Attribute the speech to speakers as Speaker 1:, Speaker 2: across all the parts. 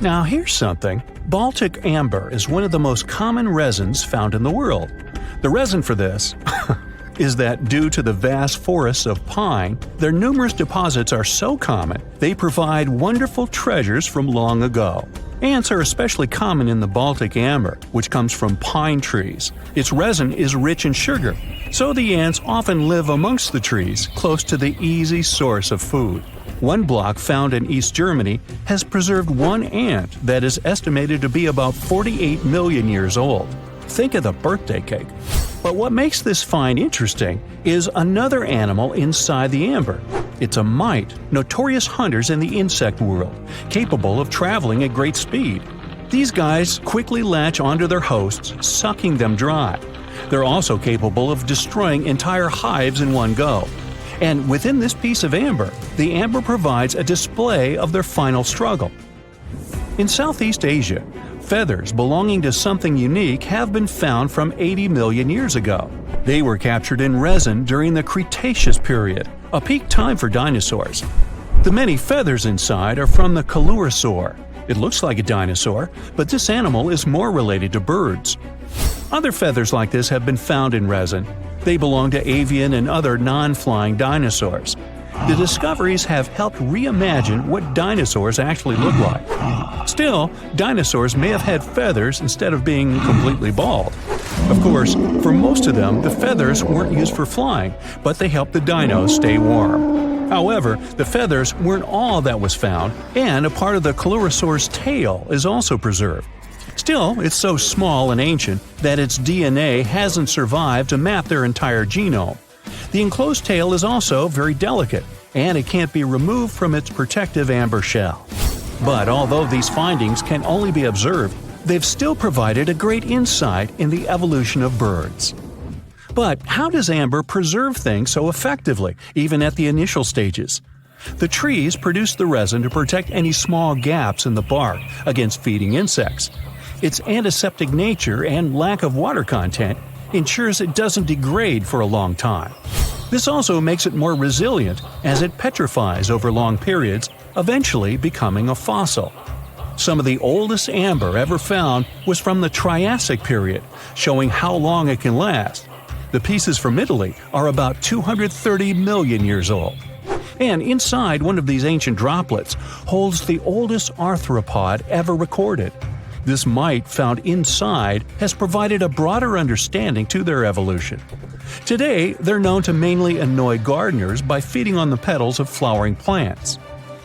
Speaker 1: Now here's something. Baltic amber is one of the most common resins found in the world. The reason for this is that due to the vast forests of pine, their numerous deposits are so common they provide wonderful treasures from long ago. Ants are especially common in the Baltic amber, which comes from pine trees. Its resin is rich in sugar, so the ants often live amongst the trees, close to the easy source of food. One block found in East Germany has preserved one ant that is estimated to be about 48 million years old. Think of the birthday cake. But what makes this find interesting is another animal inside the amber. It's a mite, notorious hunters in the insect world, capable of traveling at great speed. These guys quickly latch onto their hosts, sucking them dry. They're also capable of destroying entire hives in one go. And within this piece of amber, the amber provides a display of their final struggle. In Southeast Asia, feathers belonging to something unique have been found from 80 million years ago. They were captured in resin during the Cretaceous period, a peak time for dinosaurs. The many feathers inside are from the Coelurosaur. It looks like a dinosaur, but this animal is more related to birds. Other feathers like this have been found in resin. They belong to avian and other non-flying dinosaurs. The discoveries have helped reimagine what dinosaurs actually look like. Still, dinosaurs may have had feathers instead of being completely bald. Of course, for most of them, the feathers weren't used for flying, but they helped the dinos stay warm. However, the feathers weren't all that was found, and a part of the Coelurosaur's tail is also preserved. Still, it's so small and ancient that its DNA hasn't survived to map their entire genome. The enclosed tail is also very delicate, and it can't be removed from its protective amber shell. But although these findings can only be observed, they've still provided a great insight in the evolution of birds. But how does amber preserve things so effectively, even at the initial stages? The trees produce the resin to protect any small gaps in the bark against feeding insects. Its antiseptic nature and lack of water content ensures it doesn't degrade for a long time. This also makes it more resilient as it petrifies over long periods, eventually becoming a fossil. Some of the oldest amber ever found was from the Triassic period, showing how long it can last. The pieces from Italy are about 230 million years old. And inside one of these ancient droplets holds the oldest arthropod ever recorded. This mite found inside has provided a broader understanding to their evolution. Today, they're known to mainly annoy gardeners by feeding on the petals of flowering plants.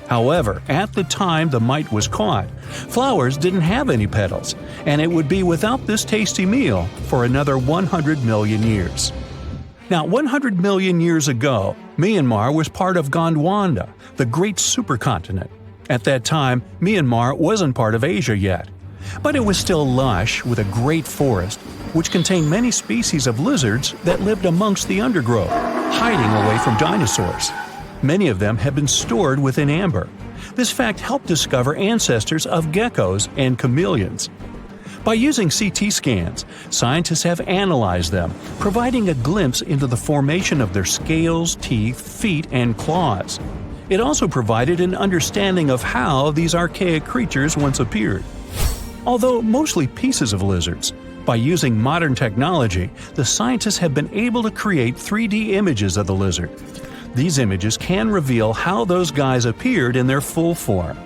Speaker 1: However, at the time the mite was caught, flowers didn't have any petals, and it would be without this tasty meal for another 100 million years. Now, 100 million years ago, Myanmar was part of Gondwana, the great supercontinent. At that time, Myanmar wasn't part of Asia yet. But it was still lush with a great forest, which contained many species of lizards that lived amongst the undergrowth, hiding away from dinosaurs. Many of them have been stored within amber. This fact helped discover ancestors of geckos and chameleons. By using CT scans, scientists have analyzed them, providing a glimpse into the formation of their scales, teeth, feet, and claws. It also provided an understanding of how these archaic creatures once appeared. Although mostly pieces of lizards, by using modern technology, the scientists have been able to create 3D images of the lizard. These images can reveal how those guys appeared in their full form.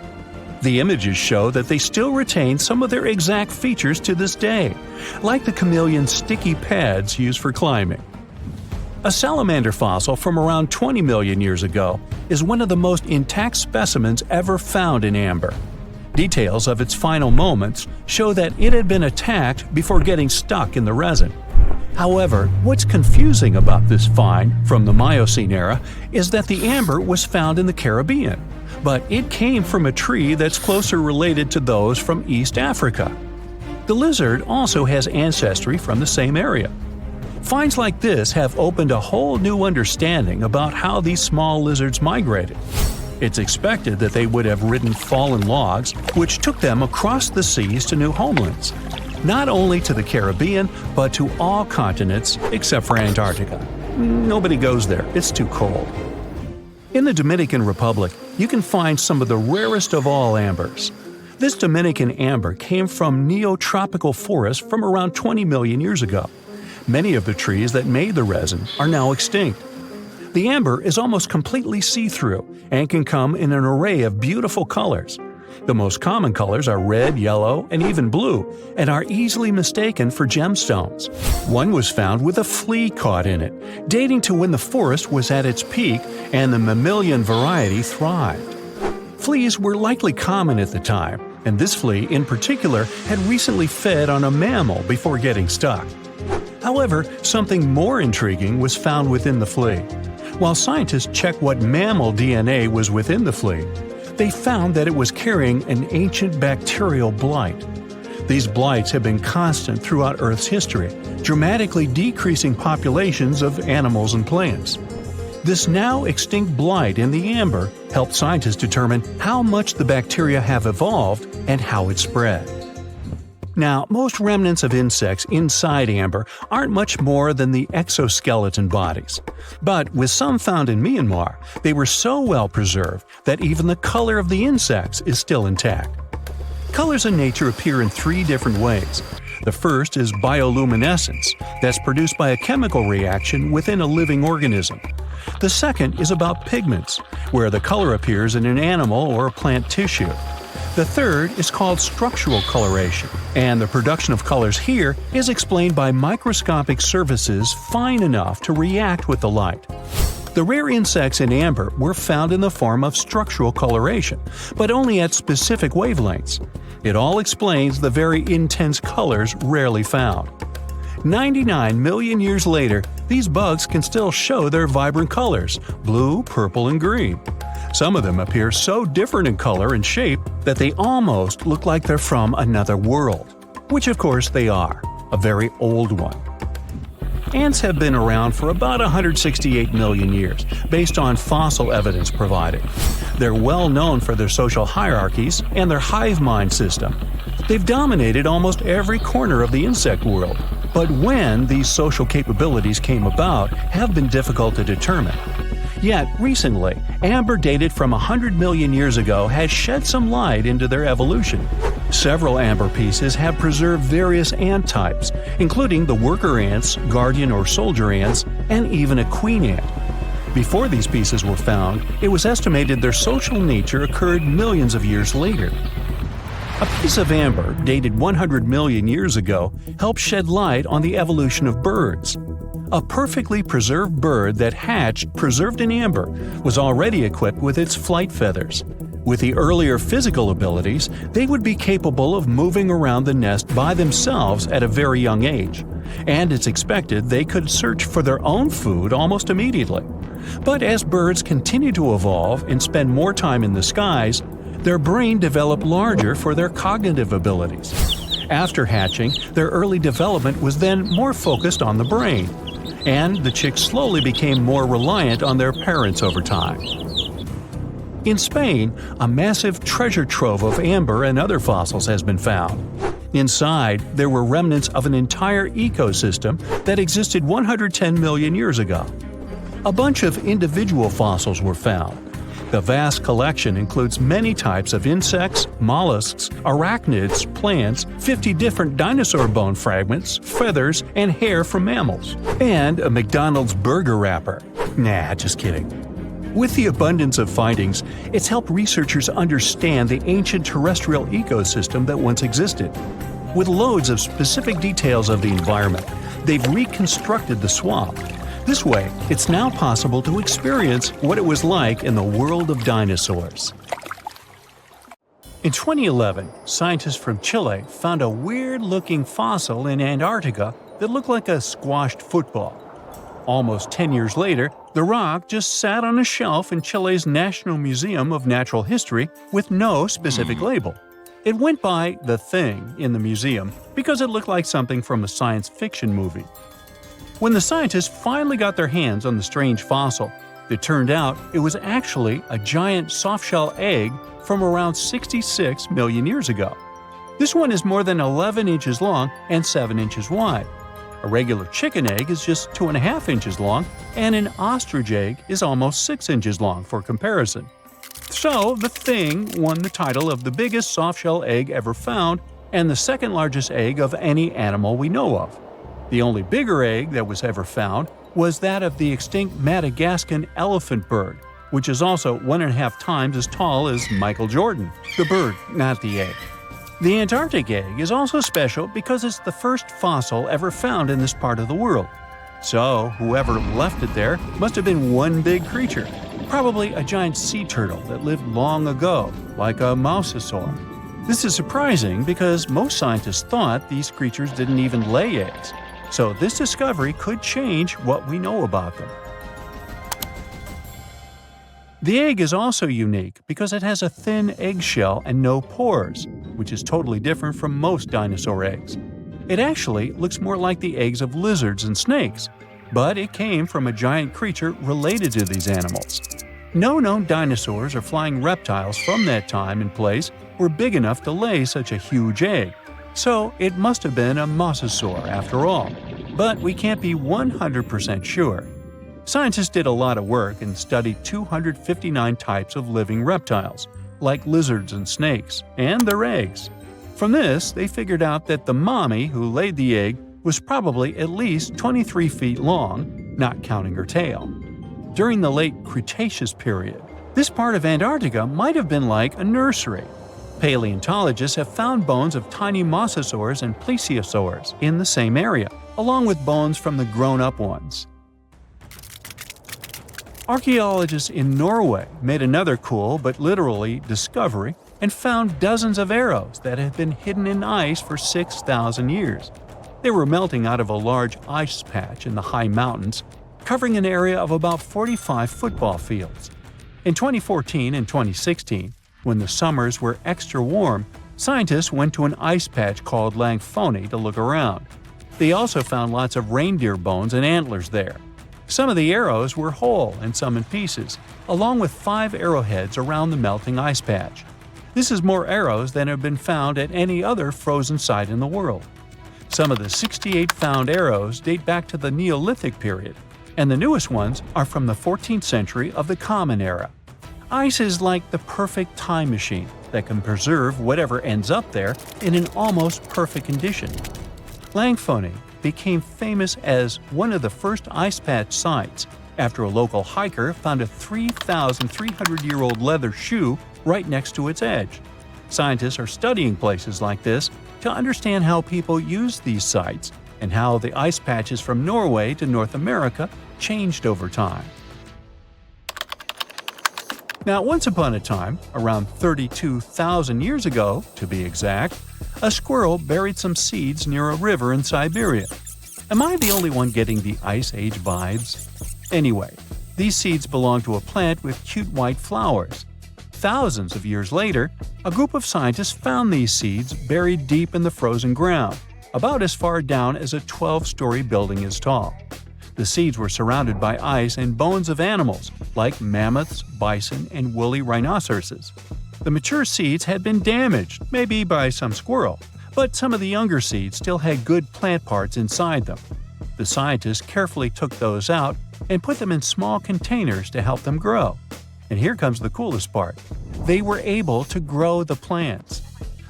Speaker 1: The images show that they still retain some of their exact features to this day, like the chameleon's sticky pads used for climbing. A salamander fossil from around 20 million years ago is one of the most intact specimens ever found in amber. Details of its final moments show that it had been attacked before getting stuck in the resin. However, what's confusing about this find from the Miocene era is that the amber was found in the Caribbean, but it came from a tree that's closer related to those from East Africa. The lizard also has ancestry from the same area. Finds like this have opened a whole new understanding about how these small lizards migrated. It's expected that they would have ridden fallen logs, which took them across the seas to new homelands, not only to the Caribbean, but to all continents except for Antarctica. Nobody goes there, it's too cold. In the Dominican Republic, you can find some of the rarest of all ambers. This Dominican amber came from neotropical forests from around 20 million years ago. Many of the trees that made the resin are now extinct. The amber is almost completely see-through and can come in an array of beautiful colors. The most common colors are red, yellow, and even blue, and are easily mistaken for gemstones. One was found with a flea caught in it, dating to when the forest was at its peak and the mammalian variety thrived. Fleas were likely common at the time, and this flea in particular had recently fed on a mammal before getting stuck. However, something more intriguing was found within the flea. While scientists checked what mammal DNA was within the flea, they found that it was carrying an ancient bacterial blight. These blights have been constant throughout Earth's history, dramatically decreasing populations of animals and plants. This now extinct blight in the amber helped scientists determine how much the bacteria have evolved and how it spread. Now, most remnants of insects inside amber aren't much more than the exoskeleton bodies. But with some found in Myanmar, they were so well preserved that even the color of the insects is still intact. Colors in nature appear in three different ways. The first is bioluminescence, that's produced by a chemical reaction within a living organism. The second is about pigments, where the color appears in an animal or a plant tissue. The third is called structural coloration, and the production of colors here is explained by microscopic surfaces fine enough to react with the light. The rare insects in amber were found in the form of structural coloration, but only at specific wavelengths. It all explains the very intense colors rarely found. 99 million years later, these bugs can still show their vibrant colors – blue, purple, and green. Some of them appear so different in color and shape that they almost look like they're from another world. Which of course they are, a very old one. Ants have been around for about 168 million years, based on fossil evidence provided. They're well known for their social hierarchies and their hive mind system. They've dominated almost every corner of the insect world, but when these social capabilities came about have been difficult to determine. Yet, recently, amber dated from 100 million years ago has shed some light into their evolution. Several amber pieces have preserved various ant types, including the worker ants, guardian or soldier ants, and even a queen ant. Before these pieces were found, it was estimated their social nature occurred millions of years later. A piece of amber dated 100 million years ago helped shed light on the evolution of birds. A perfectly preserved bird that hatched preserved in amber was already equipped with its flight feathers. With the earlier physical abilities, they would be capable of moving around the nest by themselves at a very young age, and it's expected they could search for their own food almost immediately. But as birds continue to evolve and spend more time in the skies, their brain developed larger for their cognitive abilities. After hatching, their early development was then more focused on the brain, and the chicks slowly became more reliant on their parents over time. In Spain, a massive treasure trove of amber and other fossils has been found. Inside, there were remnants of an entire ecosystem that existed 110 million years ago. A bunch of individual fossils were found. The vast collection includes many types of insects, mollusks, arachnids, plants, 50 different dinosaur bone fragments, feathers, and hair from mammals, and a McDonald's burger wrapper. Nah, just kidding. With the abundance of findings, it's helped researchers understand the ancient terrestrial ecosystem that once existed. With loads of specific details of the environment, they've reconstructed the swamp. This way, it's now possible to experience what it was like in the world of dinosaurs. In 2011, scientists from Chile found a weird-looking fossil in Antarctica that looked like a squashed football. Almost 10 years later, the rock just sat on a shelf in Chile's National Museum of Natural History with no specific label. It went by The Thing in the museum because it looked like something from a science fiction movie. When the scientists finally got their hands on the strange fossil, it turned out it was actually a giant soft-shell egg from around 66 million years ago. This one is more than 11 inches long and 7 inches wide. A regular chicken egg is just 2.5 inches long, and an ostrich egg is almost 6 inches long for comparison. So, the Thing won the title of the biggest softshell egg ever found and the second largest egg of any animal we know of. The only bigger egg that was ever found was that of the extinct Madagascan elephant bird, which is also 1.5 times as tall as Michael Jordan. The bird, not the egg. The Antarctic egg is also special because it's the first fossil ever found in this part of the world. So, whoever left it there must have been one big creature, probably a giant sea turtle that lived long ago, like a mosasaur. This is surprising because most scientists thought these creatures didn't even lay eggs, so this discovery could change what we know about them. The egg is also unique because it has a thin eggshell and no pores, which is totally different from most dinosaur eggs. It actually looks more like the eggs of lizards and snakes, but it came from a giant creature related to these animals. No known dinosaurs or flying reptiles from that time and place were big enough to lay such a huge egg, so it must have been a mosasaur after all. But we can't be 100% sure. Scientists did a lot of work and studied 259 types of living reptiles, like lizards and snakes, and their eggs. From this, they figured out that the mommy who laid the egg was probably at least 23 feet long, not counting her tail. During the late Cretaceous period, this part of Antarctica might have been like a nursery. Paleontologists have found bones of tiny mosasaurs and plesiosaurs in the same area, along with bones from the grown-up ones. Archaeologists in Norway made another cool but literally discovery and found dozens of arrows that had been hidden in ice for 6,000 years. They were melting out of a large ice patch in the high mountains, covering an area of about 45 football fields. In 2014 and 2016, when the summers were extra warm, scientists went to an ice patch called Langfoni to look around. They also found lots of reindeer bones and antlers there. Some of the arrows were whole and some in pieces, along with 5 arrowheads around the melting ice patch. This is more arrows than have been found at any other frozen site in the world. Some of the 68 found arrows date back to the Neolithic period, and the newest ones are from the 14th century of the Common Era. Ice is like the perfect time machine that can preserve whatever ends up there in an almost perfect condition. Langfoni became famous as one of the first ice patch sites after a local hiker found a 3,300-year-old leather shoe right next to its edge. Scientists are studying places like this to understand how people use these sites and how the ice patches from Norway to North America changed over time. Now, once upon a time, around 32,000 years ago, to be exact, a squirrel buried some seeds near a river in Siberia. Am I the only one getting the Ice Age vibes? Anyway, these seeds belong to a plant with cute white flowers. Thousands of years later, a group of scientists found these seeds buried deep in the frozen ground, about as far down as a 12-story building is tall. The seeds were surrounded by ice and bones of animals, like mammoths, bison, and woolly rhinoceroses. The mature seeds had been damaged, maybe by some squirrel, but some of the younger seeds still had good plant parts inside them. The scientists carefully took those out and put them in small containers to help them grow. And here comes the coolest part. They were able to grow the plants.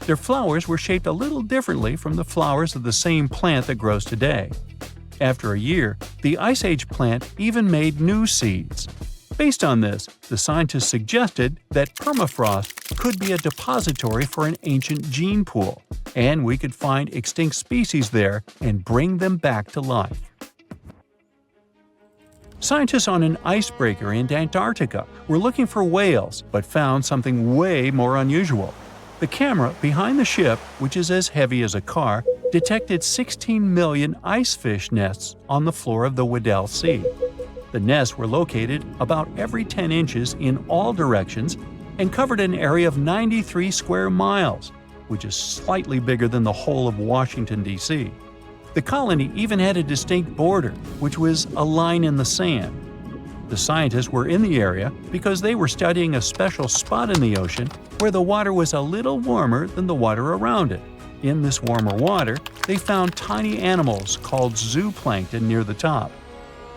Speaker 1: Their flowers were shaped a little differently from the flowers of the same plant that grows today. After a year, the Ice Age plant even made new seeds. Based on this, the scientists suggested that permafrost could be a depository for an ancient gene pool, and we could find extinct species there and bring them back to life. Scientists on an icebreaker in Antarctica were looking for whales, but found something way more unusual. The camera behind the ship, which is as heavy as a car, detected 16 million ice fish nests on the floor of the Weddell Sea. The nests were located about every 10 inches in all directions and covered an area of 93 square miles, which is slightly bigger than the whole of Washington, D.C. The colony even had a distinct border, which was a line in the sand. The scientists were in the area because they were studying a special spot in the ocean where the water was a little warmer than the water around it. In this warmer water, they found tiny animals called zooplankton near the top.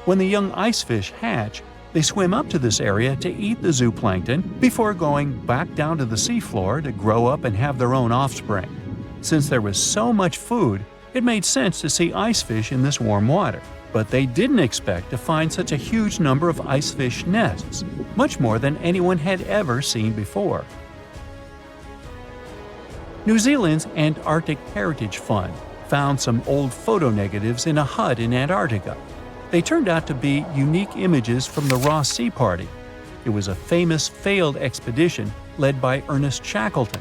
Speaker 1: When the young ice fish hatch, They swim up to this area to eat the zooplankton before going back down to the seafloor to grow up and have their own offspring. Since there was so much food, it made sense to see icefish in this warm water. But they didn't expect to find such a huge number of icefish nests, much more than anyone had ever seen before. New Zealand's Antarctic Heritage Fund found some old photo negatives in a hut in Antarctica. They turned out to be unique images from the Ross Sea Party. It was a famous failed expedition led by Ernest Shackleton.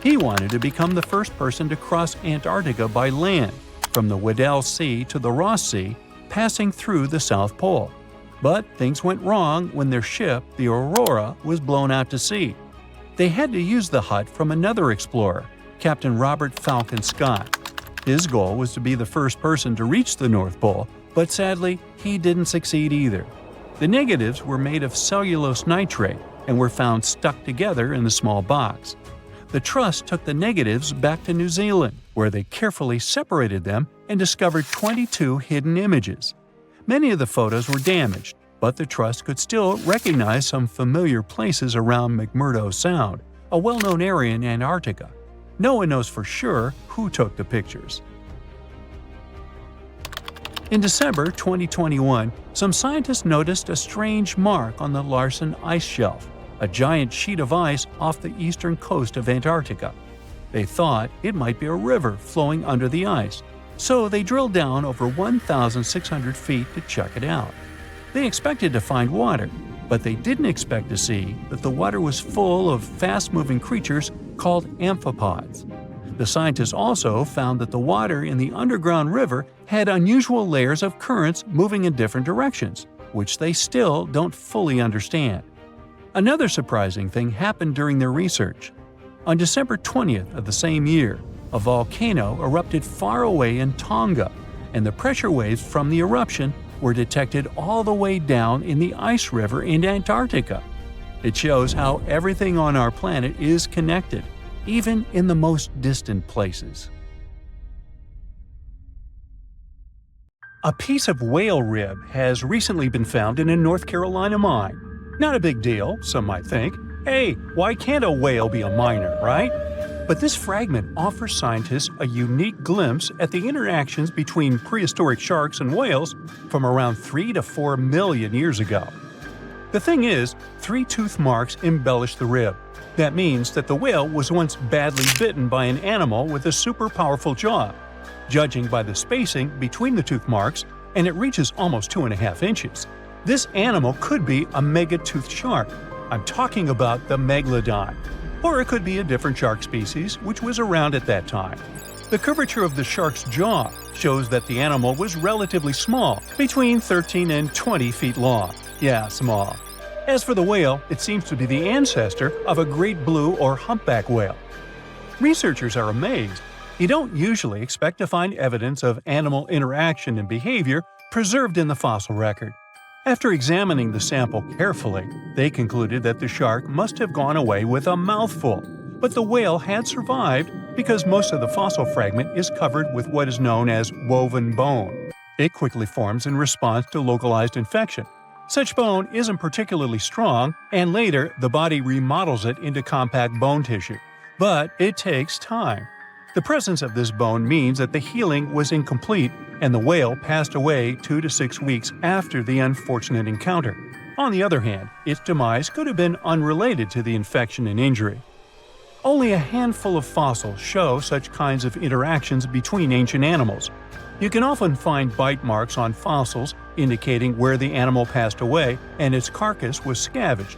Speaker 1: He wanted to become the first person to cross Antarctica by land, from the Weddell Sea to the Ross Sea, passing through the South Pole. But things went wrong when their ship, the Aurora, was blown out to sea. They had to use the hut from another explorer, Captain Robert Falcon Scott. His goal was to be the first person to reach the North Pole, but sadly, he didn't succeed either. The negatives were made of cellulose nitrate and were found stuck together in the small box. The Trust took the negatives back to New Zealand, where they carefully separated them and discovered 22 hidden images. Many of the photos were damaged, but the Trust could still recognize some familiar places around McMurdo Sound, a well-known area in Antarctica. No one knows for sure who took the pictures. In December 2021, some scientists noticed a strange mark on the Larsen Ice Shelf, a giant sheet of ice off the eastern coast of Antarctica. They thought it might be a river flowing under the ice, so they drilled down over 1,600 feet to check it out. They expected to find water, but they didn't expect to see that the water was full of fast-moving creatures called amphipods. The scientists also found that the water in the underground river had unusual layers of currents moving in different directions, which they still don't fully understand. Another surprising thing happened during their research. On December 20th of the same year, a volcano erupted far away in Tonga, and the pressure waves from the eruption were detected all the way down in the ice river in Antarctica. It shows how everything on our planet is connected, even in the most distant places. A piece of whale rib has recently been found in a North Carolina mine. Not a big deal, some might think. Hey, why can't a whale be a miner, right? But this fragment offers scientists a unique glimpse at the interactions between prehistoric sharks and whales from around 3 to 4 million years ago. The thing is, 3 tooth marks embellish the rib. That means that the whale was once badly bitten by an animal with a super powerful jaw. Judging by the spacing between the tooth marks, and it reaches almost 2.5 inches. This animal could be a mega-toothed shark. I'm talking about the megalodon. Or it could be a different shark species which was around at that time. The curvature of the shark's jaw shows that the animal was relatively small, between 13 and 20 feet long. Yeah, small. As for the whale, it seems to be the ancestor of a great blue or humpback whale. Researchers are amazed. You don't usually expect to find evidence of animal interaction and behavior preserved in the fossil record. After examining the sample carefully, they concluded that the shark must have gone away with a mouthful, but the whale had survived because most of the fossil fragment is covered with what is known as woven bone. It quickly forms in response to localized infection. Such bone isn't particularly strong, and later the body remodels it into compact bone tissue. But it takes time. The presence of this bone means that the healing was incomplete and the whale passed away 2 to 6 weeks after the unfortunate encounter. On the other hand, its demise could have been unrelated to the infection and injury. Only a handful of fossils show such kinds of interactions between ancient animals. You can often find bite marks on fossils indicating where the animal passed away and its carcass was scavenged.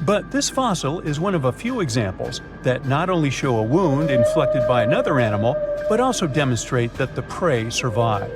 Speaker 1: But this fossil is one of a few examples that not only show a wound inflicted by another animal, but also demonstrate that the prey survived.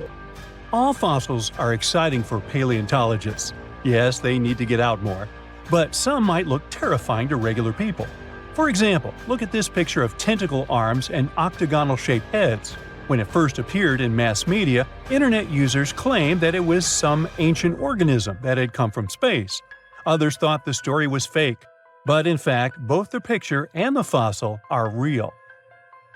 Speaker 1: All fossils are exciting for paleontologists. Yes, they need to get out more. But some might look terrifying to regular people. For example, look at this picture of tentacle arms and octagonal-shaped heads. When it first appeared in mass media, internet users claimed that it was some ancient organism that had come from space. Others thought the story was fake. But in fact, both the picture and the fossil are real.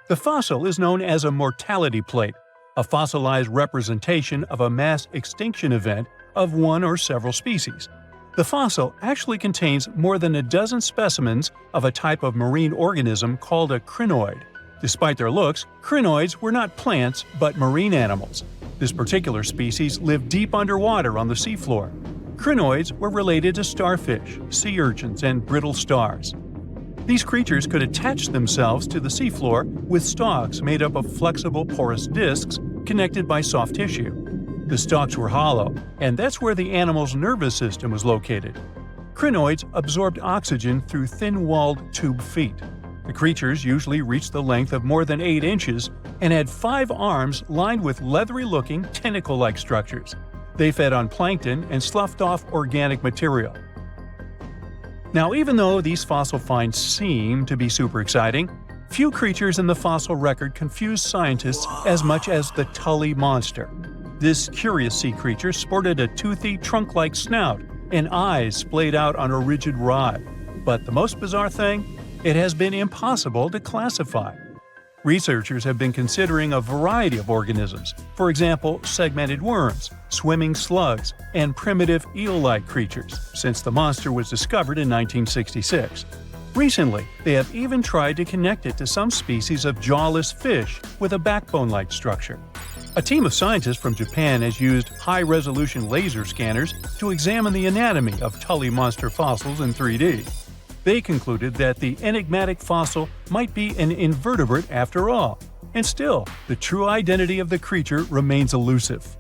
Speaker 1: The fossil is known as a mortality plate, a fossilized representation of a mass extinction event of one or several species. The fossil actually contains more than a dozen specimens of a type of marine organism called a crinoid. Despite their looks, crinoids were not plants but marine animals. This particular species lived deep underwater on the seafloor. Crinoids were related to starfish, sea urchins, and brittle stars. These creatures could attach themselves to the seafloor with stalks made up of flexible porous discs connected by soft tissue. The stalks were hollow, and that's where the animal's nervous system was located. Crinoids absorbed oxygen through thin-walled tube feet. The creatures usually reached the length of more than 8 inches and had 5 arms lined with leathery-looking, tentacle-like structures. They fed on plankton and sloughed off organic material. Now, even though these fossil finds seem to be super exciting, few creatures in the fossil record confuse scientists as much as the Tully monster. This curious sea creature sported a toothy, trunk-like snout and eyes splayed out on a rigid rod. But the most bizarre thing? It has been impossible to classify. Researchers have been considering a variety of organisms, for example, segmented worms, swimming slugs, and primitive eel-like creatures, since the monster was discovered in 1966. Recently, they have even tried to connect it to some species of jawless fish with a backbone-like structure. A team of scientists from Japan has used high-resolution laser scanners to examine the anatomy of Tully monster fossils in 3D. They concluded that the enigmatic fossil might be an invertebrate after all, and still, the true identity of the creature remains elusive.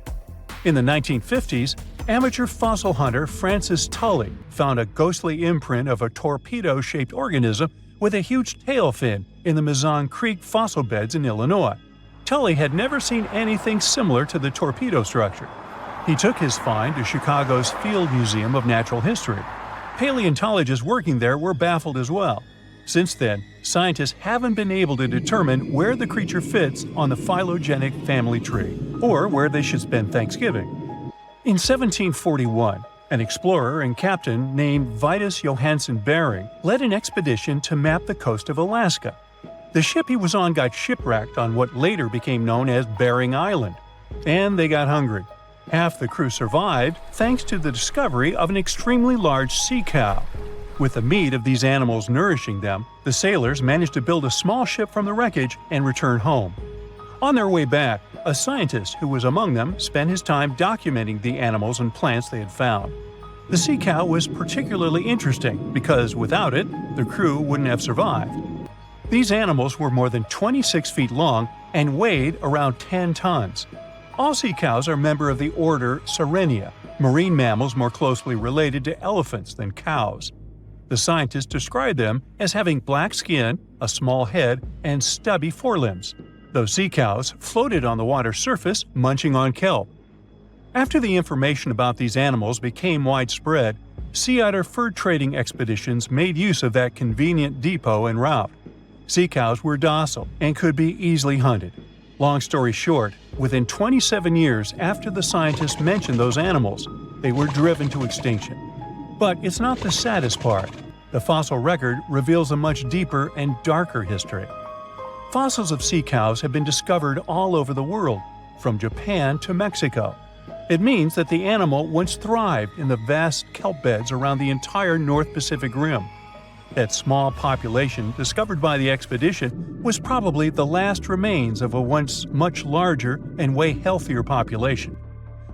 Speaker 1: In the 1950s, amateur fossil hunter Francis Tully found a ghostly imprint of a torpedo-shaped organism with a huge tail fin in the Mizon Creek fossil beds in Illinois. Tully had never seen anything similar to the torpedo structure. He took his find to Chicago's Field Museum of Natural History. Paleontologists working there were baffled as well. Since then, scientists haven't been able to determine where the creature fits on the phylogenetic family tree, or where they should spend Thanksgiving. In 1741, an explorer and captain named Vitus Johansen Bering led an expedition to map the coast of Alaska. The ship he was on got shipwrecked on what later became known as Bering Island, and they got hungry. Half the crew survived thanks to the discovery of an extremely large sea cow. With the meat of these animals nourishing them, the sailors managed to build a small ship from the wreckage and return home. On their way back, a scientist who was among them spent his time documenting the animals and plants they had found. The sea cow was particularly interesting because without it, the crew wouldn't have survived. These animals were more than 26 feet long and weighed around 10 tons. All sea cows are member of the order Sirenia, marine mammals more closely related to elephants than cows. The scientists describe them as having black skin, a small head, and stubby forelimbs. Those sea cows floated on the water's surface, munching on kelp. After the information about these animals became widespread, sea otter fur trading expeditions made use of that convenient depot en route. Sea cows were docile and could be easily hunted. Long story short, within 27 years after the scientists mentioned those animals, they were driven to extinction. But it's not the saddest part. The fossil record reveals a much deeper and darker history. Fossils of sea cows have been discovered all over the world, from Japan to Mexico. It means that the animal once thrived in the vast kelp beds around the entire North Pacific Rim. That small population discovered by the expedition was probably the last remains of a once much larger and way healthier population.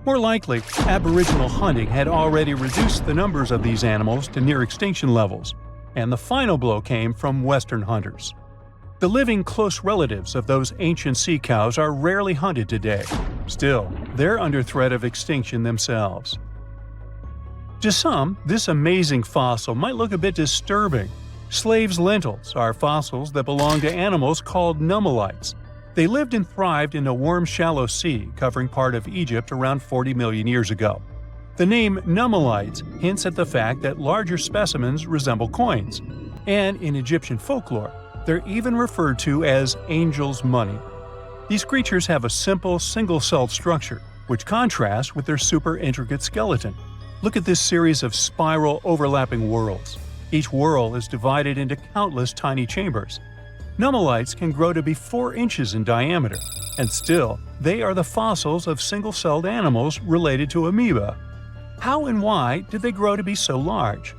Speaker 1: More likely, Aboriginal hunting had already reduced the numbers of these animals to near extinction levels, and the final blow came from Western hunters. The living close relatives of those ancient sea cows are rarely hunted today. Still, they're under threat of extinction themselves. To some, this amazing fossil might look a bit disturbing. Slaves' lentils are fossils that belong to animals called nummelites. They lived and thrived in a warm, shallow sea covering part of Egypt around 40 million years ago. The name nummelites hints at the fact that larger specimens resemble coins, and in Egyptian folklore, they're even referred to as angel's money. These creatures have a simple, single-celled structure, which contrasts with their super intricate skeleton. Look at this series of spiral overlapping whorls. Each whorl is divided into countless tiny chambers. Nummelites can grow to be 4 inches in diameter, and still, they are the fossils of single-celled animals related to amoeba. How and why did they grow to be so large?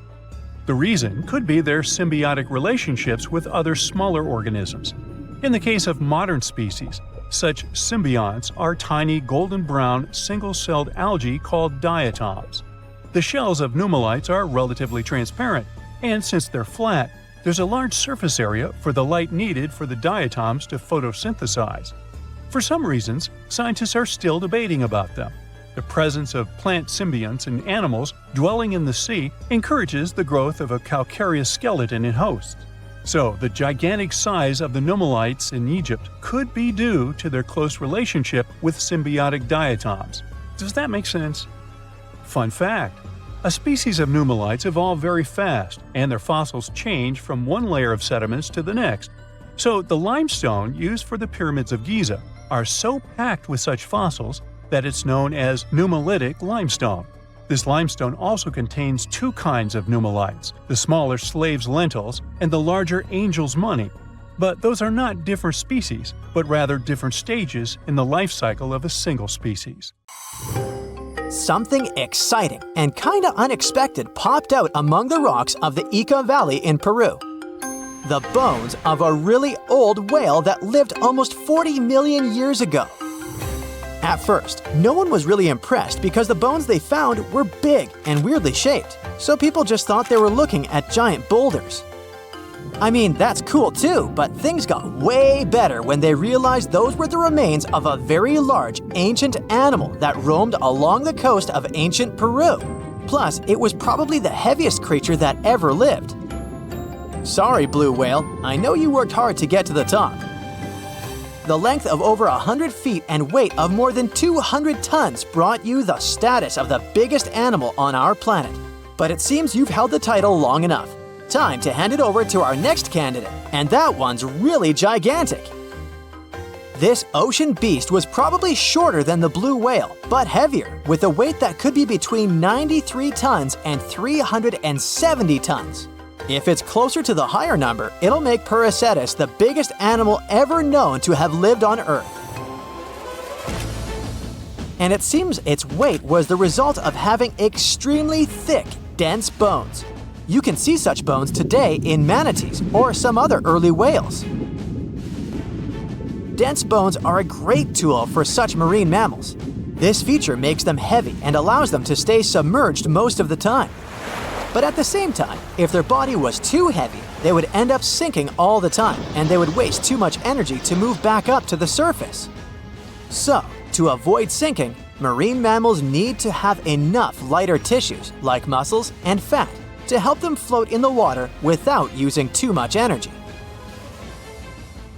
Speaker 1: The reason could be their symbiotic relationships with other smaller organisms. In the case of modern species, such symbionts are tiny golden-brown single-celled algae called diatoms. The shells of nummulites are relatively transparent, and since they're flat, there's a large surface area for the light needed for the diatoms to photosynthesize. For some reasons, scientists are still debating about them. The presence of plant symbionts in animals dwelling in the sea encourages the growth of a calcareous skeleton in hosts. So, the gigantic size of the nummulites in Egypt could be due to their close relationship with symbiotic diatoms. Does that make sense? Fun fact: a species of nummulites evolve very fast, and their fossils change from one layer of sediments to the next. So, the limestone used for the pyramids of Giza are so packed with such fossils that it's known as nummulitic limestone. This limestone also contains two kinds of nummulites, the smaller slave's lentils and the larger angel's money. But those are not different species, but rather different stages in the life cycle of a single species.
Speaker 2: Something exciting and kinda unexpected popped out among the rocks of the Ica Valley in Peru. The bones of a really old whale that lived almost 40 million years ago. At first, no one was really impressed because the bones they found were big and weirdly shaped, so people just thought they were looking at giant boulders. I mean, that's cool too, but things got way better when they realized those were the remains of a very large, ancient animal that roamed along the coast of ancient Peru. Plus, it was probably the heaviest creature that ever lived. Sorry, blue whale, I know you worked hard to get to the top. The length of over 100 feet and weight of more than 200 tons brought you the status of the biggest animal on our planet. But it seems you've held the title long enough. Time to hand it over to our next candidate, and that one's really gigantic. This ocean beast was probably shorter than the blue whale, but heavier, with a weight that could be between 93 tons and 370 tons. If it's closer to the higher number, it'll make Paracetus the biggest animal ever known to have lived on Earth. And it seems its weight was the result of having extremely thick, dense bones. You can see such bones today in manatees or some other early whales. Dense bones are a great tool for such marine mammals. This feature makes them heavy and allows them to stay submerged most of the time. But at the same time, if their body was too heavy, they would end up sinking all the time, and they would waste too much energy to move back up to the surface. So, to avoid sinking, marine mammals need to have enough lighter tissues, like muscles and fat, to help them float in the water without using too much energy.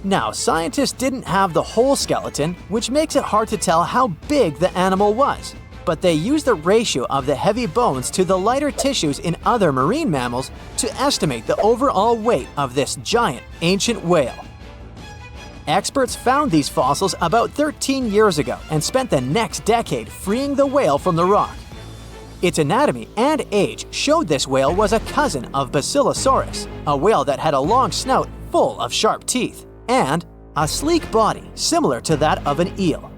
Speaker 2: Now, scientists didn't have the whole skeleton, which makes it hard to tell how big the animal was. But they used the ratio of the heavy bones to the lighter tissues in other marine mammals to estimate the overall weight of this giant ancient whale. Experts found these fossils about 13 years ago and spent the next decade freeing the whale from the rock. Its anatomy and age showed this whale was a cousin of Basilosaurus, a whale that had a long snout full of sharp teeth, and a sleek body similar to that of an eel.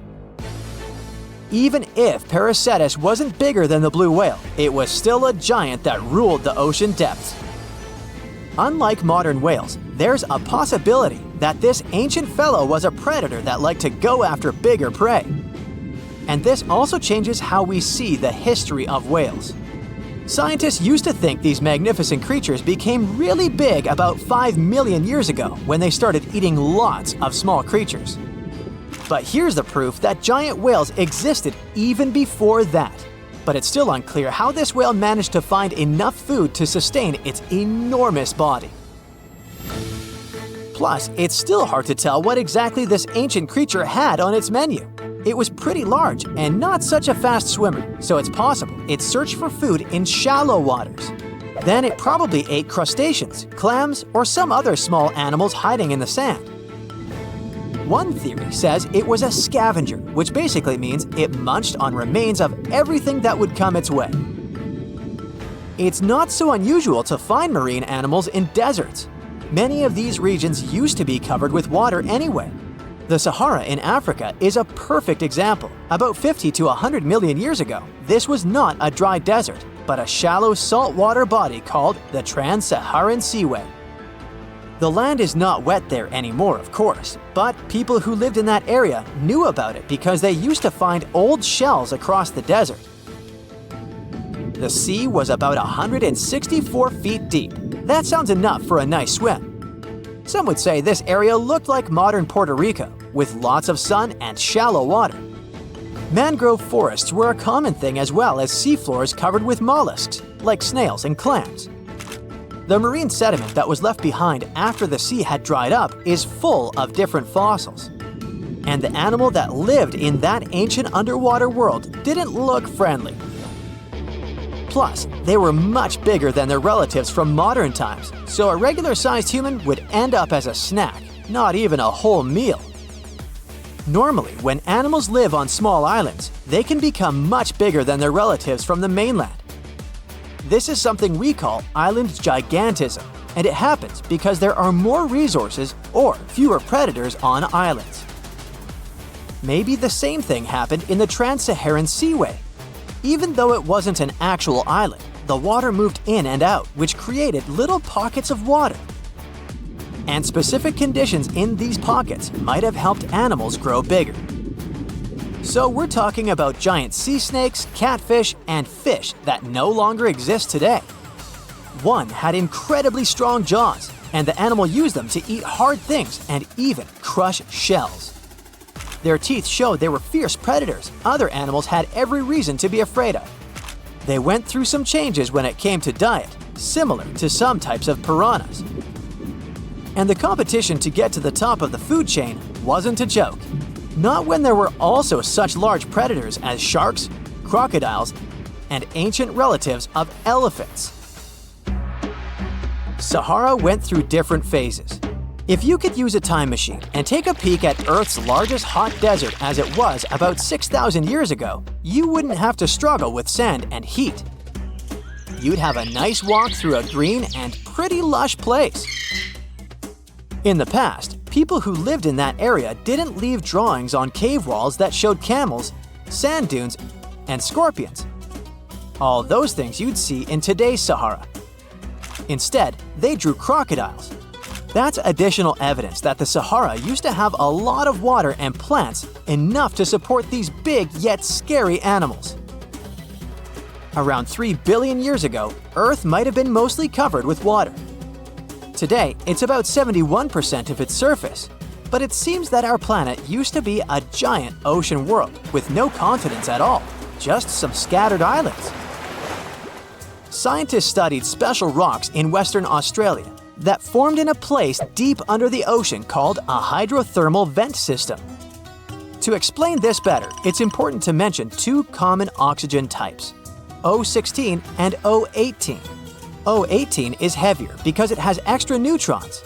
Speaker 2: Even if Paracetus wasn't bigger than the blue whale, it was still a giant that ruled the ocean depths. Unlike modern whales, there's a possibility that this ancient fellow was a predator that liked to go after bigger prey. And this also changes how we see the history of whales. Scientists used to think these magnificent creatures became really big about 5 million years ago when they started eating lots of small creatures. But here's the proof that giant whales existed even before that. But it's still unclear how this whale managed to find enough food to sustain its enormous body. Plus, it's still hard to tell what exactly this ancient creature had on its menu. It was pretty large and not such a fast swimmer, so it's possible it searched for food in shallow waters. Then it probably ate crustaceans, clams, or some other small animals hiding in the sand. One theory says it was a scavenger, which basically means it munched on remains of everything that would come its way. It's not so unusual to find marine animals in deserts. Many of these regions used to be covered with water anyway. The Sahara in Africa is a perfect example. About 50 to 100 million years ago, this was not a dry desert, but a shallow saltwater body called the Trans-Saharan Seaway. The land is not wet there anymore, of course, but people who lived in that area knew about it because they used to find old shells across the desert. The sea was about 164 feet deep. That sounds enough for a nice swim. Some would say this area looked like modern Puerto Rico, with lots of sun and shallow water. Mangrove forests were a common thing as well as seafloors covered with mollusks, like snails and clams. The marine sediment that was left behind after the sea had dried up is full of different fossils. And the animal that lived in that ancient underwater world didn't look friendly. Plus, they were much bigger than their relatives from modern times, so a regular-sized human would end up as a snack, not even a whole meal. Normally, when animals live on small islands, they can become much bigger than their relatives from the mainland. This is something we call island gigantism, and it happens because there are more resources or fewer predators on islands. Maybe the same thing happened in the Trans-Saharan Seaway. Even though it wasn't an actual island, the water moved in and out, which created little pockets of water. And specific conditions in these pockets might have helped animals grow bigger. So we're talking about giant sea snakes, catfish, and fish that no longer exist today. One had incredibly strong jaws, and the animal used them to eat hard things and even crush shells. Their teeth showed they were fierce predators other animals had every reason to be afraid of. They went through some changes when it came to diet, similar to some types of piranhas. And the competition to get to the top of the food chain wasn't a joke. Not when there were also such large predators as sharks, crocodiles, and ancient relatives of elephants. Sahara went through different phases. If you could use a time machine and take a peek at Earth's largest hot desert as it was about 6,000 years ago, you wouldn't have to struggle with sand and heat. You'd have a nice walk through a green and pretty lush place. In the past, people who lived in that area didn't leave drawings on cave walls that showed camels, sand dunes, and scorpions. All those things you'd see in today's Sahara. Instead, they drew crocodiles. That's additional evidence that the Sahara used to have a lot of water and plants enough to support these big yet scary animals. Around 3 billion years ago, Earth might have been mostly covered with water. Today, it's about 71% of its surface, but it seems that our planet used to be a giant ocean world with no continents at all, just some scattered islands. Scientists studied special rocks in Western Australia that formed in a place deep under the ocean called a hydrothermal vent system. To explain this better, it's important to mention two common oxygen types, O16 and O18. O18 is heavier because it has extra neutrons.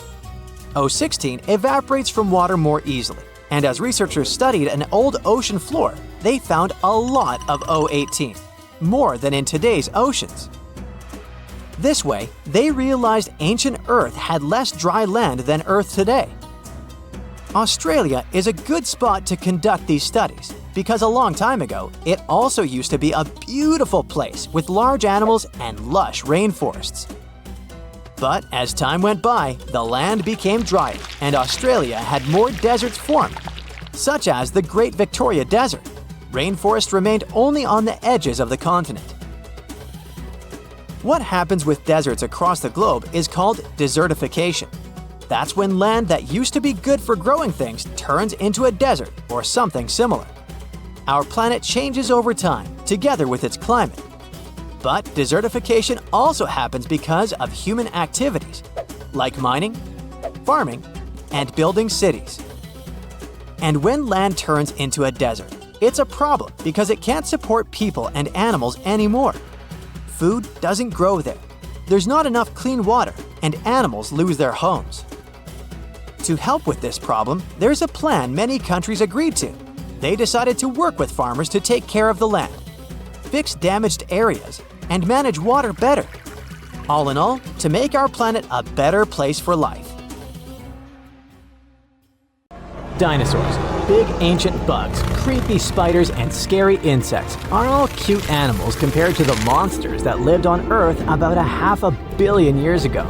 Speaker 2: O16 evaporates from water more easily, and as researchers studied an old ocean floor, they found a lot of O18, more than in today's oceans. This way, they realized ancient Earth had less dry land than Earth today. Australia is a good spot to conduct these studies because a long time ago, it also used to be a beautiful place with large animals and lush rainforests. But as time went by, the land became drier and Australia had more deserts formed, such as the Great Victoria Desert. Rainforest remained only on the edges of the continent. What happens with deserts across the globe is called desertification. That's when land that used to be good for growing things turns into a desert or something similar. Our planet changes over time, together with its climate. But desertification also happens because of human activities, like mining, farming, and building cities. And when land turns into a desert, it's a problem because it can't support people and animals anymore. Food doesn't grow there. There's not enough clean water, and animals lose their homes. To help with this problem, there's a plan many countries agreed to. They decided to work with farmers to take care of the land, fix damaged areas, and manage water better. All in all, to make our planet a better place for life. Dinosaurs, big ancient bugs, creepy spiders, and scary insects are all cute animals compared to the monsters that lived on Earth about 500 million years ago.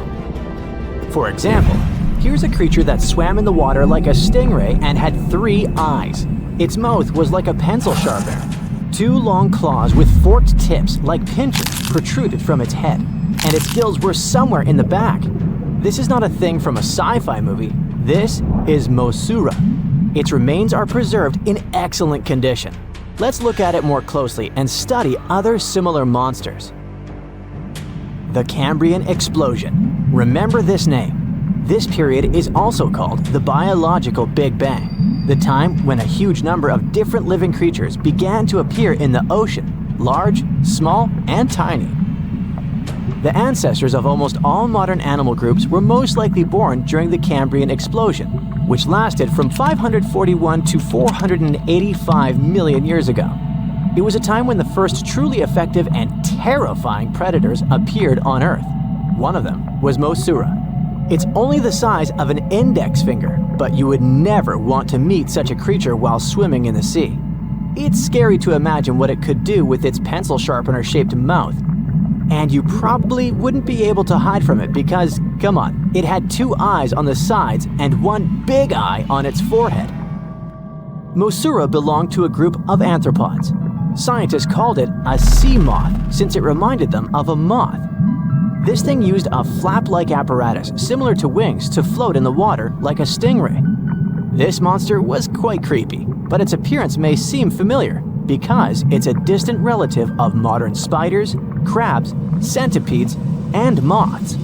Speaker 2: For example, here's a creature that swam in the water like a stingray and had 3 eyes. Its mouth was like a pencil sharpener. 2 long claws with forked tips like pincers protruded from its head, and its gills were somewhere in the back. This is not a thing from a sci-fi movie. This is Mosaura. Its remains are preserved in excellent condition. Let's look at it more closely and study other similar monsters. The Cambrian Explosion. Remember this name. This period is also called the biological Big Bang, the time when a huge number of different living creatures began to appear in the ocean, large, small, and tiny. The ancestors of almost all modern animal groups were most likely born during the Cambrian Explosion, which lasted from 541 to 485 million years ago. It was a time when the first truly effective and terrifying predators appeared on Earth. One of them was Mosaura. It's only the size of an index finger, but you would never want to meet such a creature while swimming in the sea. It's scary to imagine what it could do with its pencil sharpener-shaped mouth. And you probably wouldn't be able to hide from it because, come on, it had 2 eyes on the sides and 1 big eye on its forehead. Mosaura belonged to a group of arthropods. Scientists called it a sea moth since it reminded them of a moth. This thing used a flap-like apparatus similar to wings to float in the water like a stingray. This monster was quite creepy, but its appearance may seem familiar because it's a distant relative of modern spiders, crabs, centipedes, and moths.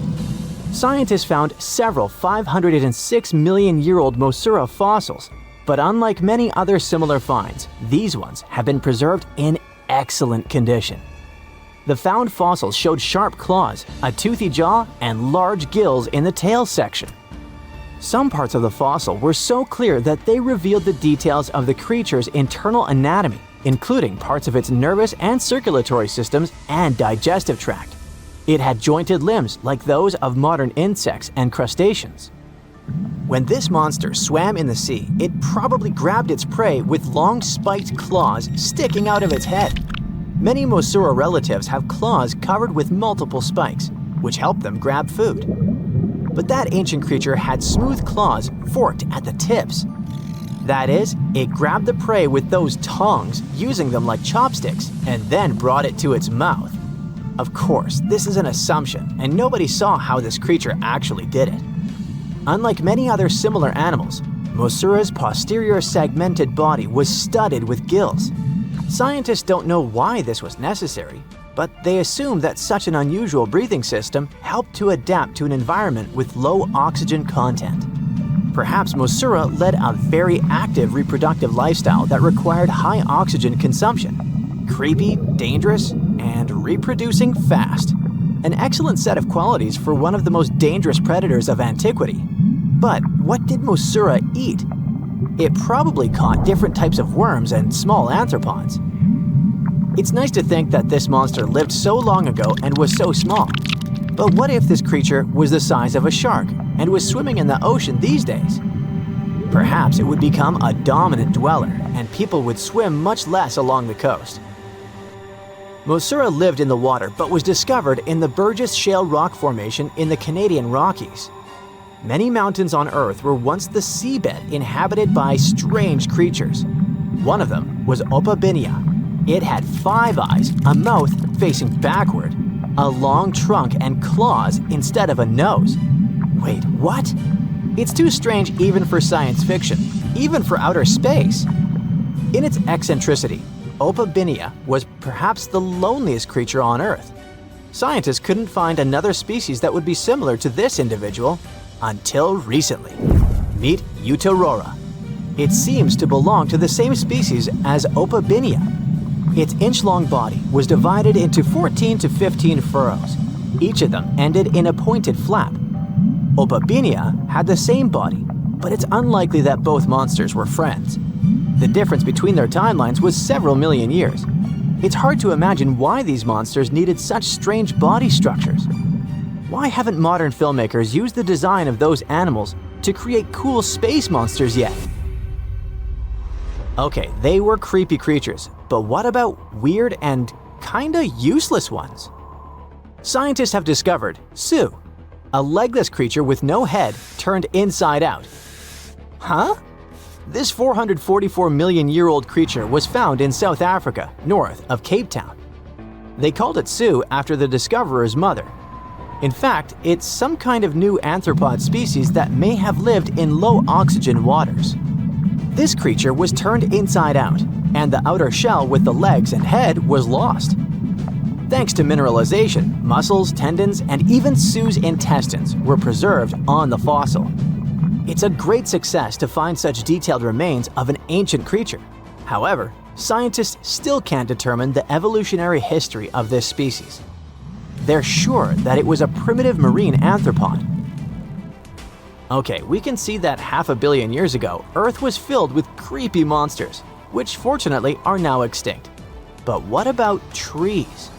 Speaker 2: Scientists found several 506 million-year-old Mosaura fossils, but unlike many other similar finds, these ones have been preserved in excellent condition. The found fossils showed sharp claws, a toothy jaw, and large gills in the tail section. Some parts of the fossil were so clear that they revealed the details of the creature's internal anatomy, including parts of its nervous and circulatory systems and digestive tract. It had jointed limbs like those of modern insects and crustaceans. When this monster swam in the sea, it probably grabbed its prey with long spiked claws sticking out of its head. Many Mosaura relatives have claws covered with multiple spikes, which help them grab food. But that ancient creature had smooth claws forked at the tips. That is, it grabbed the prey with those tongs, using them like chopsticks, and then brought it to its mouth. Of course, this is an assumption, and nobody saw how this creature actually did it. Unlike many other similar animals, Mosaura's posterior segmented body was studded with gills. Scientists don't know why this was necessary, but they assume that such an unusual breathing system helped to adapt to an environment with low oxygen content. Perhaps Mosaura led a very active reproductive lifestyle that required high oxygen consumption. Creepy, dangerous, and reproducing fast. An excellent set of qualities for one of the most dangerous predators of antiquity. But what did Mosaura eat? It probably caught different types of worms and small arthropods. It's nice to think that this monster lived so long ago and was so small. But what if this creature was the size of a shark and was swimming in the ocean these days? Perhaps it would become a dominant dweller and people would swim much less along the coast. Mosaura lived in the water but was discovered in the Burgess Shale Rock Formation in the Canadian Rockies. Many mountains on Earth were once the seabed inhabited by strange creatures. One of them was Opabinia. It had 5 eyes, a mouth facing backward, a long trunk and claws instead of a nose. Wait, what? It's too strange even for science fiction, even for outer space. In its eccentricity, Opabinia was perhaps the loneliest creature on Earth. Scientists couldn't find another species that would be similar to this individual until recently. Meet Utaurora. It seems to belong to the same species as Opabinia. Its inch-long body was divided into 14 to 15 furrows. Each of them ended in a pointed flap. Opabinia had the same body, but it's unlikely that both monsters were friends. The difference between their timelines was several million years. It's hard to imagine why these monsters needed such strange body structures. Why haven't modern filmmakers used the design of those animals to create cool space monsters yet? Okay, they were creepy creatures, but what about weird and kinda useless ones? Scientists have discovered Sue, a legless creature with no head turned inside out. Huh? This 444 million year old creature was found in South Africa, north of Cape Town. They called it Sue after the discoverer's mother. In fact, it's some kind of new arthropod species that may have lived in low oxygen waters. This creature was turned inside out, and the outer shell with the legs and head was lost. Thanks to mineralization, muscles, tendons, and even Sue's intestines were preserved on the fossil. It's a great success to find such detailed remains of an ancient creature. However, scientists still can't determine the evolutionary history of this species. They're sure that it was a primitive marine arthropod. Okay, we can see that 500 million years ago, Earth was filled with creepy monsters, which fortunately are now extinct. But what about trees?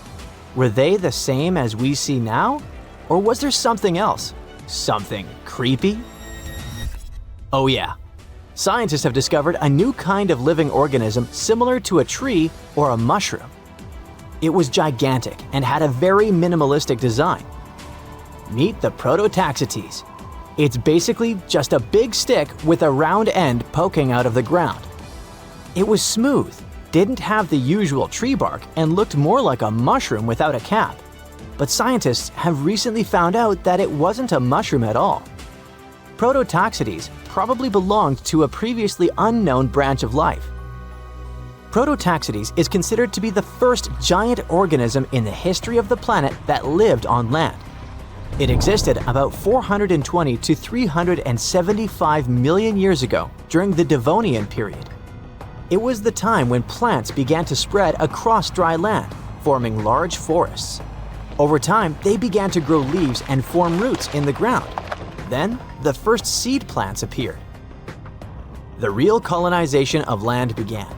Speaker 2: Were they the same as we see now? Or was there something else? Something creepy? Oh yeah. Scientists have discovered a new kind of living organism similar to a tree or a mushroom. It was gigantic and had a very minimalistic design. Meet the Prototaxites. It's basically just a big stick with a round end poking out of the ground. It was smooth, didn't have the usual tree bark, and looked more like a mushroom without a cap. But scientists have recently found out that it wasn't a mushroom at all. Prototaxites probably belonged to a previously unknown branch of life. Prototaxites is considered to be the first giant organism in the history of the planet that lived on land. It existed about 420 to 375 million years ago during the Devonian period. It was the time when plants began to spread across dry land, forming large forests. Over time, they began to grow leaves and form roots in the ground. Then, the first seed plants appeared. The real colonization of land began.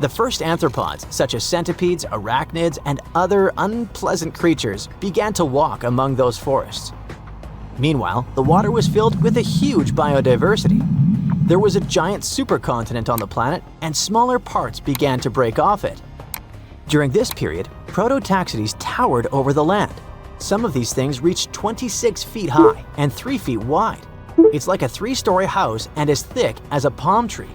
Speaker 2: The first arthropods, such as centipedes, arachnids, and other unpleasant creatures, began to walk among those forests. Meanwhile, the water was filled with a huge biodiversity. There was a giant supercontinent on the planet, and smaller parts began to break off it. During this period, Prototaxites towered over the land. Some of these things reached 26 feet high and 3 feet wide. It's like a 3-story house and as thick as a palm tree.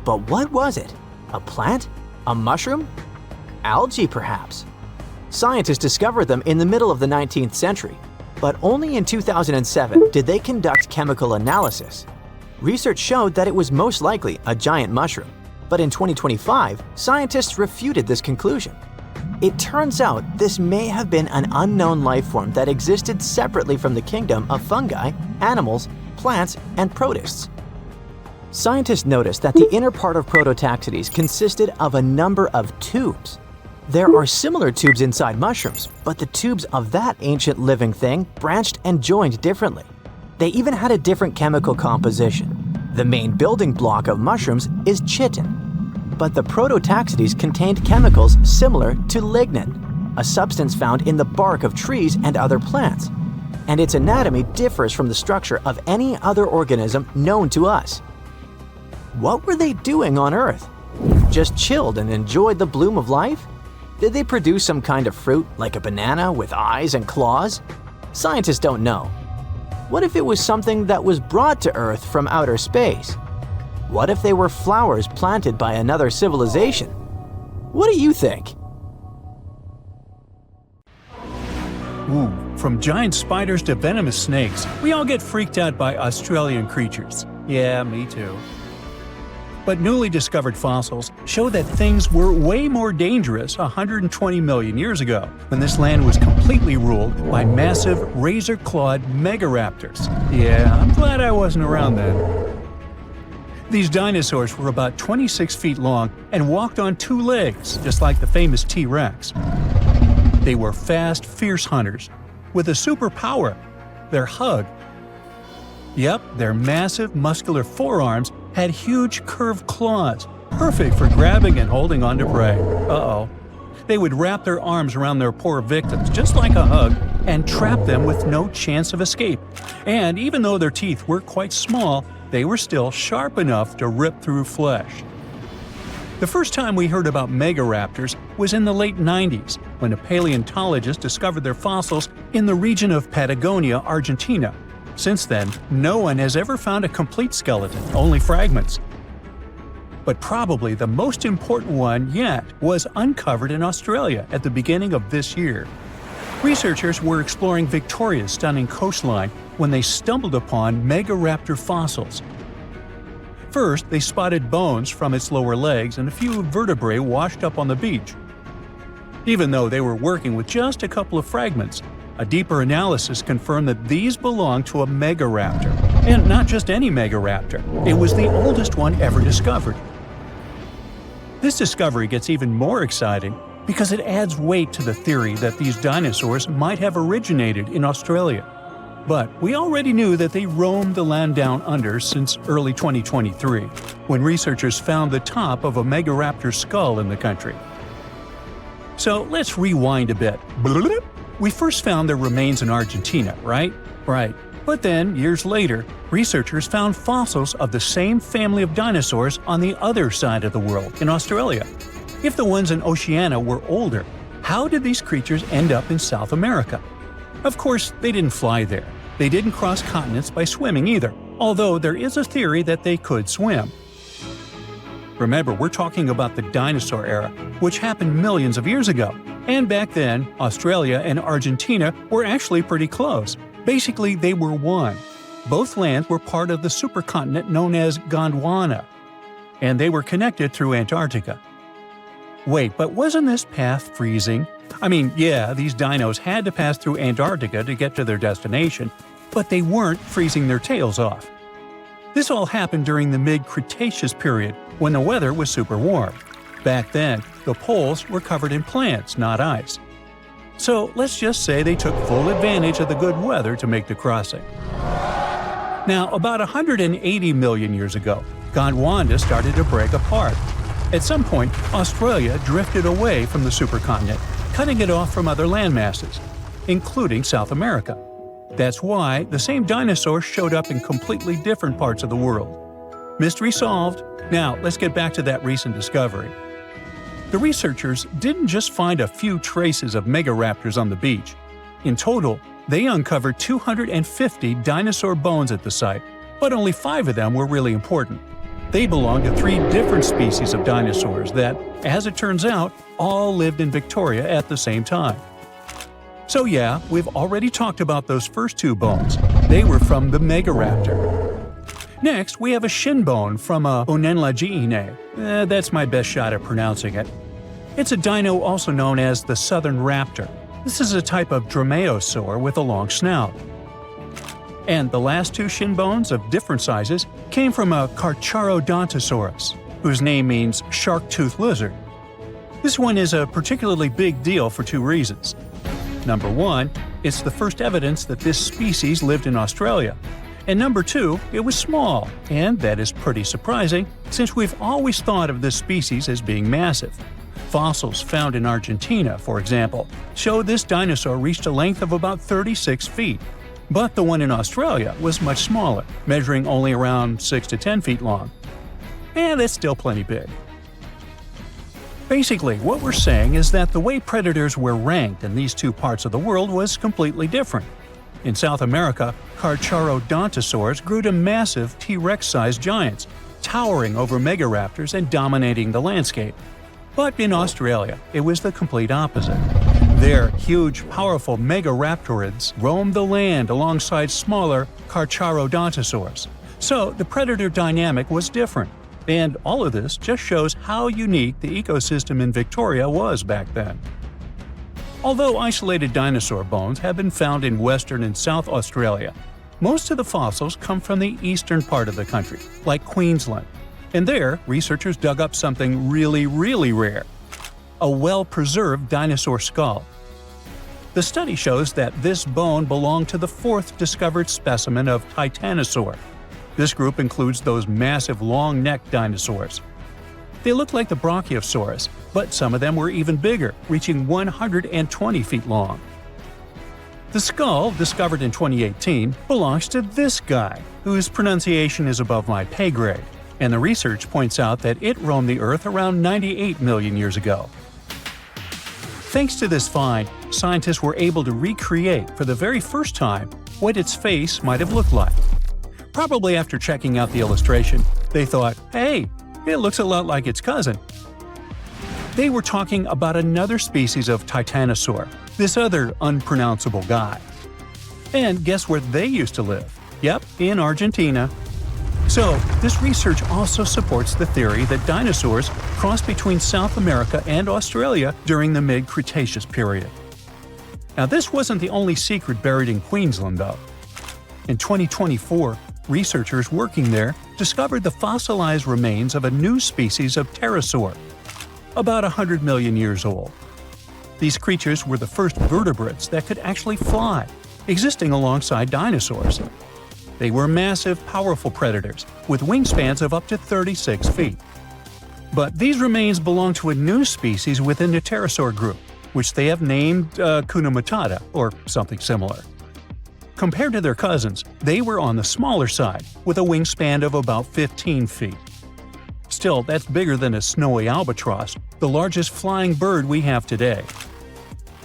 Speaker 2: But what was it? A plant? A mushroom? Algae, perhaps? Scientists discovered them in the middle of the 19th century, but only in 2007 did they conduct chemical analysis. Research showed that it was most likely a giant mushroom, but in 2025, scientists refuted this conclusion. It turns out this may have been an unknown life form that existed separately from the kingdom of fungi, animals, plants, and protists. Scientists noticed that the inner part of Prototaxites consisted of a number of tubes. There are similar tubes inside mushrooms, but the tubes of that ancient living thing branched and joined differently. They even had a different chemical composition. The main building block of mushrooms is chitin, but the Prototaxites contained chemicals similar to lignin, a substance found in the bark of trees and other plants, and its anatomy differs from the structure of any other organism known to us. What were they doing on Earth? Just chilled and enjoyed the bloom of life? Did they produce some kind of fruit, like a banana with eyes and claws? Scientists don't know. What if it was something that was brought to Earth from outer space? What if they were flowers planted by another civilization? What do you think?
Speaker 1: Ooh, from giant spiders to venomous snakes, we all get freaked out by Australian creatures. Yeah, me too. But newly discovered fossils show that things were way more dangerous 120 million years ago, when this land was completely ruled by massive razor-clawed megaraptors. Yeah, I'm glad I wasn't around then. These dinosaurs were about 26 feet long and walked on 2 legs, just like the famous T-Rex. They were fast, fierce hunters, with a superpower: their hug. Yep, their massive, muscular forearms had huge curved claws, perfect for grabbing and holding onto prey. Uh-oh. They would wrap their arms around their poor victims, just like a hug, and trap them with no chance of escape. And even though their teeth were quite small, they were still sharp enough to rip through flesh. The first time we heard about megaraptors was in the late 90s, when a paleontologist discovered their fossils in the region of Patagonia, Argentina. Since then, no one has ever found a complete skeleton, only fragments. But probably the most important one yet was uncovered in Australia at the beginning of this year. Researchers were exploring Victoria's stunning coastline when they stumbled upon megaraptor fossils. First, they spotted bones from its lower legs and a few vertebrae washed up on the beach. Even though they were working with just a couple of fragments, a deeper analysis confirmed that these belonged to a megaraptor. And not just any megaraptor, it was the oldest one ever discovered. This discovery gets even more exciting because it adds weight to the theory that these dinosaurs might have originated in Australia. But we already knew that they roamed the land down under since early 2023, when researchers found the top of a megaraptor skull in the country. So let's rewind a bit. We first found their remains in Argentina, right? Right. But then, years later, researchers found fossils of the same family of dinosaurs on the other side of the world, in Australia. If the ones in Oceania were older, how did these creatures end up in South America? Of course, they didn't fly there. They didn't cross continents by swimming either, although there is a theory that they could swim. Remember, we're talking about the dinosaur era, which happened millions of years ago. And back then, Australia and Argentina were actually pretty close. Basically, they were one. Both lands were part of the supercontinent known as Gondwana, and they were connected through Antarctica. Wait, but wasn't this path freezing? I mean, yeah, these dinos had to pass through Antarctica to get to their destination, but they weren't freezing their tails off. This all happened during the mid-Cretaceous period, when the weather was super warm. Back then, the poles were covered in plants, not ice. So let's just say they took full advantage of the good weather to make the crossing. Now, about 180 million years ago, Gondwana started to break apart. At some point, Australia drifted away from the supercontinent, cutting it off from other landmasses, including South America. That's why the same dinosaurs showed up in completely different parts of the world. Mystery solved. Now, let's get back to that recent discovery. The researchers didn't just find a few traces of megaraptors on the beach. In total, they uncovered 250 dinosaur bones at the site, but only 5 of them were really important. They belonged to 3 different species of dinosaurs that, as it turns out, all lived in Victoria at the same time. So yeah, we've already talked about those first 2 bones. They were from the megaraptor. Next, we have a shin bone from a Onenlagiine. That's my best shot at pronouncing it. It's a dino also known as the southern raptor. This is a type of dromaeosaur with a long snout. And the last 2 shin bones of different sizes came from a Carcharodontosaurus, whose name means shark-toothed lizard. This one is a particularly big deal for 2 reasons. Number 1, it's the first evidence that this species lived in Australia. And number 2, it was small, and that is pretty surprising since we've always thought of this species as being massive. Fossils found in Argentina, for example, show this dinosaur reached a length of about 36 feet. But the one in Australia was much smaller, measuring only around 6 to 10 feet long. And that's still plenty big. Basically, what we're saying is that the way predators were ranked in these 2 parts of the world was completely different. In South America, Carcharodontosaurs grew to massive T-Rex-sized giants, towering over megaraptors and dominating the landscape. But in Australia, it was the complete opposite. There, huge, powerful megaraptorids roamed the land alongside smaller Carcharodontosaurs. So the predator dynamic was different. And all of this just shows how unique the ecosystem in Victoria was back then. Although isolated dinosaur bones have been found in Western and South Australia, most of the fossils come from the eastern part of the country, like Queensland. And there, researchers dug up something really, really rare – a well-preserved dinosaur skull. The study shows that this bone belonged to the 4th discovered specimen of Titanosaur. This group includes those massive long-necked dinosaurs. They look like the Brachiosaurus, but some of them were even bigger, reaching 120 feet long. The skull, discovered in 2018, belongs to this guy, whose pronunciation is above my pay grade. and the research points out that it roamed the Earth around 98 million years ago. Thanks to this find, scientists were able to recreate for the very first time what its face might have looked like. Probably after checking out the illustration, they thought, hey, it looks a lot like its cousin. They were talking about another species of titanosaur, this other unpronounceable guy. And guess where they used to live? Yep, in Argentina. So, this research also supports the theory that dinosaurs crossed between South America and Australia during the mid-Cretaceous period. Now, this wasn't the only secret buried in Queensland, though. In 2024, researchers working there discovered the fossilized remains of a new species of pterosaur, about 100 million years old. These creatures were the first vertebrates that could actually fly, existing alongside dinosaurs. They were massive, powerful predators with wingspans of up to 36 feet. But these remains belong to a new species within the pterosaur group, which they have named Kunamatata, or something similar. Compared to their cousins, they were on the smaller side, with a wingspan of about 15 feet. Still, that's bigger than a snowy albatross, the largest flying bird we have today.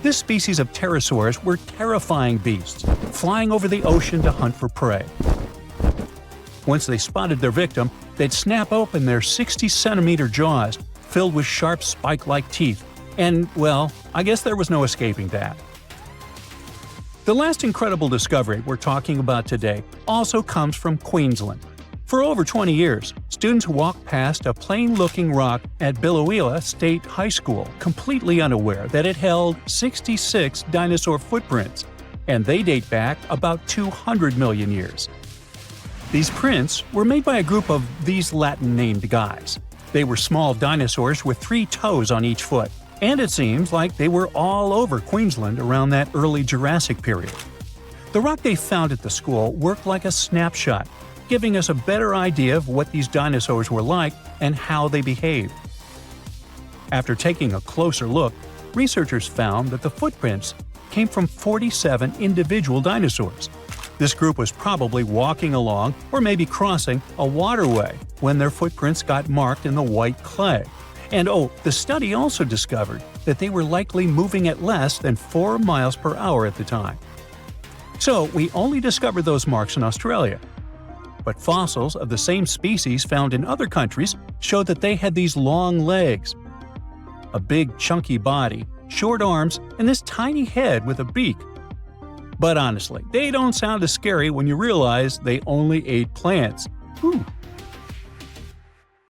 Speaker 1: This species of pterosaurs were terrifying beasts, flying over the ocean to hunt for prey. Once they spotted their victim, they'd snap open their 60-centimeter jaws, filled with sharp spike-like teeth, and, well, I guess there was no escaping that. The last incredible discovery we're talking about today also comes from Queensland. For over 20 years, students walked past a plain-looking rock at Biloela State High School completely unaware that it held 66 dinosaur footprints, and they date back about 200 million years. These prints were made by a group of these Latin-named guys. They were small dinosaurs with 3 toes on each foot, and it seems like they were all over Queensland around that early Jurassic period. The rock they found at the school worked like a snapshot, giving us a better idea of what these dinosaurs were like and how they behaved. After taking a closer look, researchers found that the footprints came from 47 individual dinosaurs. This group was probably walking along or maybe crossing a waterway when their footprints got marked in the white clay. And the study also discovered that they were likely moving at less than 4 miles per hour at the time. So we only discovered those marks in Australia. But fossils of the same species found in other countries showed that they had these long legs, a big chunky body, short arms, and this tiny head with a beak. But honestly, they don't sound as scary when you realize they only ate plants. Whew.